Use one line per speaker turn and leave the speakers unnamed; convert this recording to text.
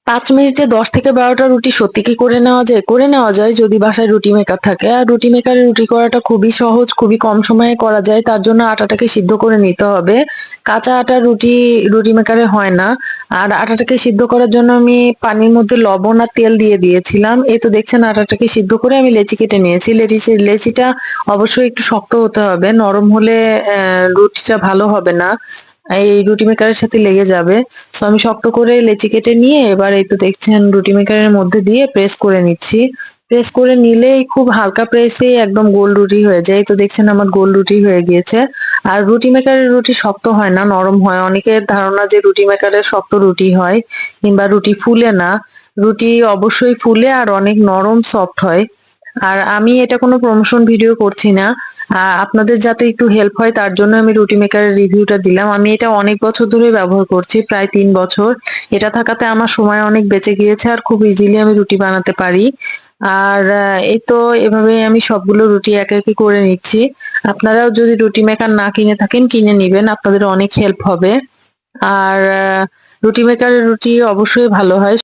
৫ মিনিটে ১০ থেকে ১২টা রুটি সত্যি কি করে নেওয়া যায়? করে নেওয়া যায় যদি বাসায় রুটি মেকার থাকে। আর রুটি মেকারে রুটি করাটা খুবই সহজ, খুবই কম সময়ে করা যায়। তার জন্য আটাটাকে সিদ্ধ করে নিতে হবে। কাঁচা আটার রুটি রুটি মেকারে হয় না। আর আটাটাকে সিদ্ধ করার জন্য আমি পানির মধ্যে লবণ আর তেল দিয়ে দিয়েছিলাম। এই তো দেখছেন আটাটাকে সিদ্ধ করে আমি লেচি কেটে নিয়েছি। লেচিটা অবশ্যই একটু শক্ত হতে হবে। নরম হলে রুটিটা ভালো হবে না। এই রুটি মেকারের সাথে লেগে যাবে। সো আমি শক্ত করে লেচি কেটে নিয়ে এবার এই তো দেখছেন রুটি মেকারের মধ্যে দিয়ে প্রেস করে নিচ্ছি। প্রেস করে নিলেই খুব হালকা প্রেসেই একদম গোল রুটি হয়ে যায়। এই তো দেখছেন আমার গোল রুটি হয়ে গিয়েছে। আর রুটি মেকারের রুটি শক্ত হয় না, নরম হয়। অনেকের ধারণা যে রুটি মেকারের শক্ত রুটি হয় কিংবা রুটি ফুলে না। রুটি অবশ্যই ফুলে আর অনেক নরম সফট হয়। আর আমি এটা কোনো প্রমোশন ভিডিও করছি না। আপনাদের যাতে একটু হেল্প হয় তার জন্য আমি রুটি মেকারের রিভিউটা দিলাম। আমি এটা অনেক বছর ধরে ব্যবহার করছি, প্রায় ৩ বছর। এটা থাকাতে আমার সময় অনেক বেঁচে গিয়েছে আর খুব ইজিলি আমি রুটি বানাতে পারি। আর এই তো এভাবে আমি সবগুলো রুটি একে, একে করে নিচ্ছি। আপনারাও যদি রুটি মেকার না কিনে থাকেন কিনে নিবেন, আপনাদের অনেক হেল্প হবে। আর রুটি মেকারের রুটি অবশ্যই ভালো হয়।